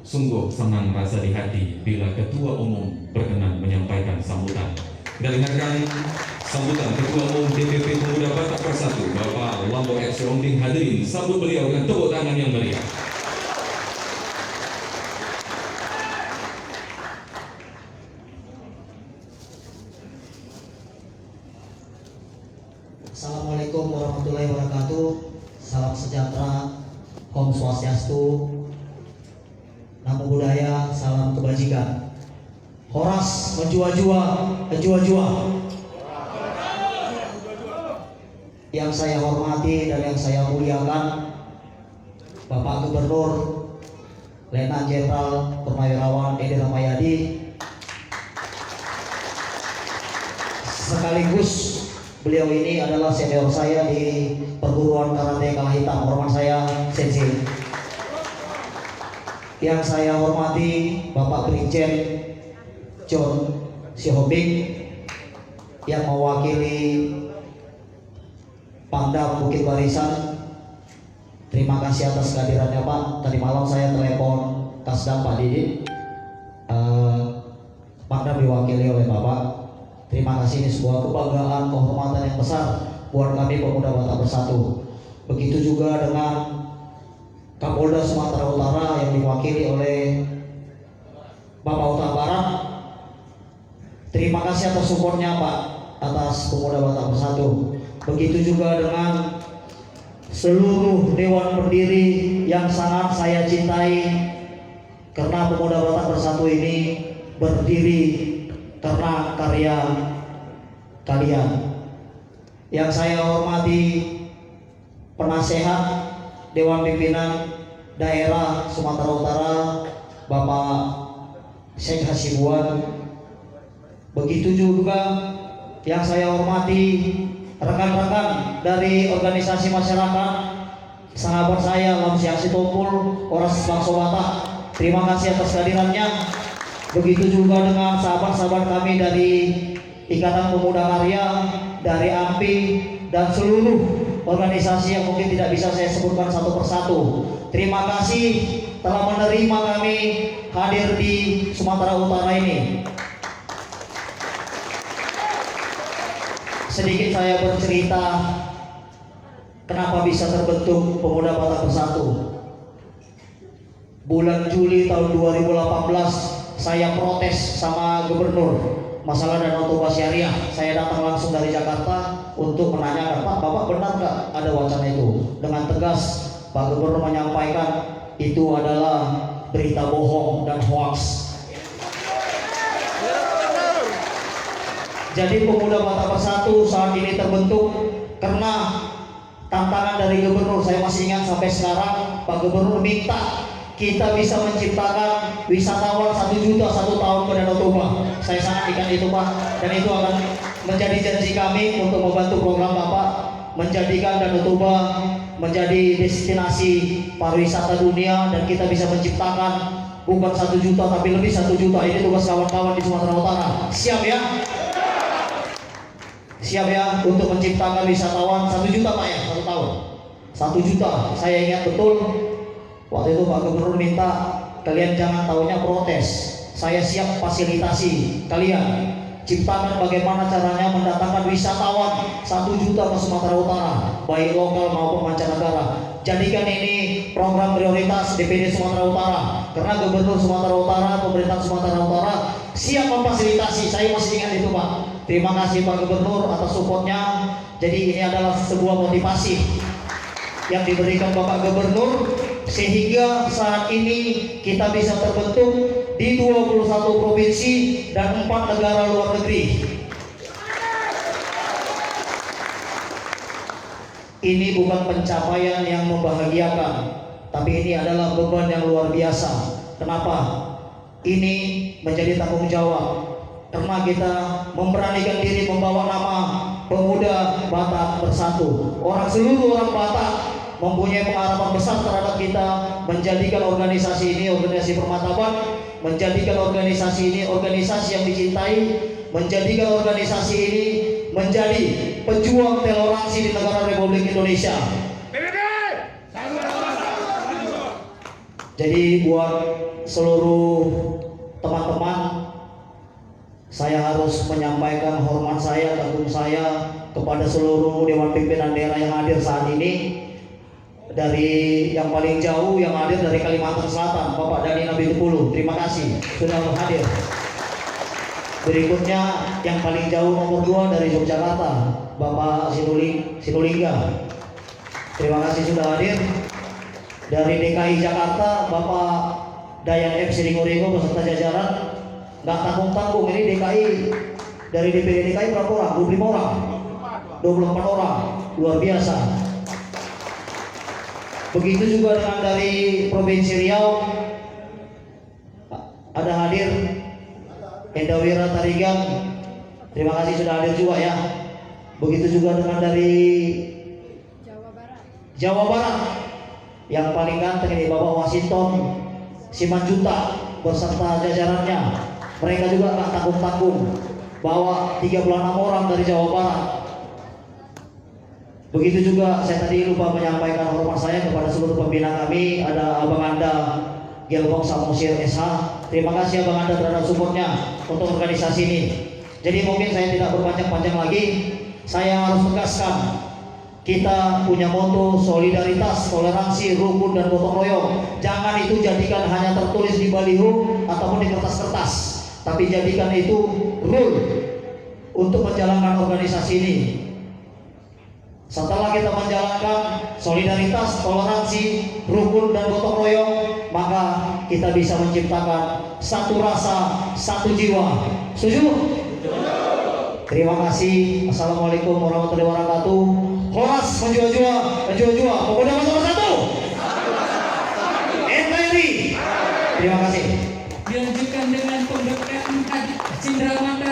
Sungguh senang rasa di hati bila Ketua Umum berkenan menyampaikan sambutan. Kita dengarkan sambutan Ketua Umum DPP Pemuda Batak Persatu, Bapak Lambo FC Onding. Hadirin, sambut beliau dengan tepuk tangan yang meriah. Assalamualaikum warahmatullahi wabarakatuh. Salam sejahtera, Om Swastiastu, Namo Buddhaya, salam kebajikan. Horas menjua-jua, menjua-jua. Yang saya hormati dan yang saya muliakan, Bapak Gubernur Letnan Jenderal Purnawirawan Edi Rahmayadi, sekaligus beliau ini adalah senior saya di perguruan karate Kala Hitam, hormat saya Sensei. Yang saya hormati Bapak Brigjen John Sihobing yang mewakili Pangdam Bukit Barisan. Terima kasih atas kehadirannya Pak. Tadi malam saya telepon Kasdam Pak Didi, Pangdam diwakili oleh Bapak. Terima kasih, ini sebuah kebanggaan, kehormatan yang besar buat kami Pemuda Batak Bersatu. Begitu juga dengan Kapolda Sumatera Utara yang diwakili oleh Bapak Huta Barat. Terima kasih atas supportnya Pak, atas Pemuda Batak Bersatu. Begitu juga dengan seluruh Dewan Pendiri yang sangat saya cintai, karena Pemuda Batak Bersatu ini berdiri karena karya kalian. Yang saya hormati penasehat Dewan Pimpinan Daerah Sumatera Utara, Bapak Syekh Hasibuan. Begitu juga yang saya hormati rekan-rekan dari organisasi masyarakat, sahabat saya Lamsiak Sitompul, Oras Bangso Batak. Terima kasih atas kehadirannya. Begitu juga dengan sahabat-sahabat kami dari Ikatan Pemuda Karya, dari AMPI, dan seluruh organisasi yang mungkin tidak bisa saya sebutkan satu persatu. Terima kasih telah menerima kami hadir di Sumatera Utara ini. Sedikit saya bercerita kenapa bisa terbentuk Pemuda Batak Bersatu. Bulan Juli tahun 2018 saya protes sama gubernur masalah Danau Toba Syariah. Saya datang langsung dari Jakarta untuk menanyakan, Pak, Bapak benar nggak ada wacana itu? Dengan tegas Pak Gubernur menyampaikan itu adalah berita bohong dan hoax. Jadi Pemuda Batak Bersatu saat ini terbentuk karena tantangan dari gubernur. Saya masih ingat sampai sekarang Pak Gubernur minta kita bisa menciptakan wisatawan 1 juta 1 tahun ke Danau Toba. Saya sangat ingat itu Pak, dan itu akan menjadi janji kami untuk membantu program Bapak menjadikan Danau Toba menjadi destinasi pariwisata dunia, dan kita bisa menciptakan bukan 1 juta tapi lebih 1 juta. Ini tugas kawan-kawan di Sumatera Utara. Siap ya? Siap ya untuk menciptakan wisatawan 1 juta Pak ya, 1 tahun 1 juta. Saya ingat betul waktu itu Pak Gubernur minta kalian jangan taunya protes. Saya siap fasilitasi kalian, ciptakan bagaimana caranya mendatangkan wisatawan 1 juta ke Sumatera Utara, baik lokal maupun mancanegara. Jadikan ini program prioritas DPD Sumatera Utara, karena Gubernur Sumatera Utara, pemerintah Sumatera Utara siap memfasilitasi. Saya masih ingat itu Pak. Terima kasih Pak Gubernur atas supportnya. Jadi ini adalah sebuah motivasi yang diberikan Bapak Gubernur, sehingga saat ini kita bisa terbentuk di 21 provinsi dan 4 negara luar negeri. Ini bukan pencapaian yang membahagiakan, tapi ini adalah beban yang luar biasa. Kenapa? Ini menjadi tanggung jawab karena kita memberanikan diri membawa nama Pemuda Batak Bersatu. Seluruh orang Batak mempunyai pengharapan besar terhadap kita, menjadikan organisasi ini organisasi permataban, menjadikan organisasi ini organisasi yang dicintai, menjadikan organisasi ini menjadi pejuang toleransi di negara Republik Indonesia. Jadi buat seluruh teman-teman, saya harus menyampaikan hormat saya, kagum saya kepada seluruh Dewan Pimpinan Daerah yang hadir saat ini. Dari yang paling jauh yang hadir dari Kalimantan Selatan, Bapak Dani Nabitupulu, terima kasih sudah hadir. Berikutnya yang paling jauh nomor 2 dari Yogyakarta, Bapak Sinulingga, terima kasih sudah hadir. Dari DKI Jakarta, Bapak Dayan F. Siringoringo beserta jajaran, nggak tanggung-tanggung. Ini DKI, dari DPD DKI berapa orang? 25 orang, 24 orang, luar biasa. Begitu juga dengan dari Provinsi Riau, ada hadir Endawira Tarigan, terima kasih sudah hadir juga ya. Begitu juga dengan dari Jawa Barat, yang paling ganteng ini Bapak Washington Simanjuntak beserta jajarannya. Mereka juga nggak tanggung-tanggung, bawa 36 orang dari Jawa Barat. Begitu juga saya tadi lupa menyampaikan hormat saya kepada seluruh pembina kami. Ada Abang Anda Gelbong Samosir SH, terima kasih Abang Anda terhadap supportnya untuk organisasi ini. Jadi mungkin saya tidak berpanjang-panjang lagi. Saya harus tegaskan, kita punya moto solidaritas, toleransi, rukun dan gotong royong. Jangan itu jadikan hanya tertulis di baliho ataupun di kertas-kertas, tapi jadikan itu rule untuk menjalankan organisasi ini. Setelah kita menjalankan solidaritas, toleransi, rukun dan gotong royong, maka kita bisa menciptakan satu rasa, satu jiwa. Setuju? Terima kasih. Assalamualaikum warahmatullahi wabarakatuh. Horas menjua-jua, menjua-jua. Pemuda nomor 1. NKRI. Terima kasih. Dilanjutkan dengan pemberkatan Cindra Mangga.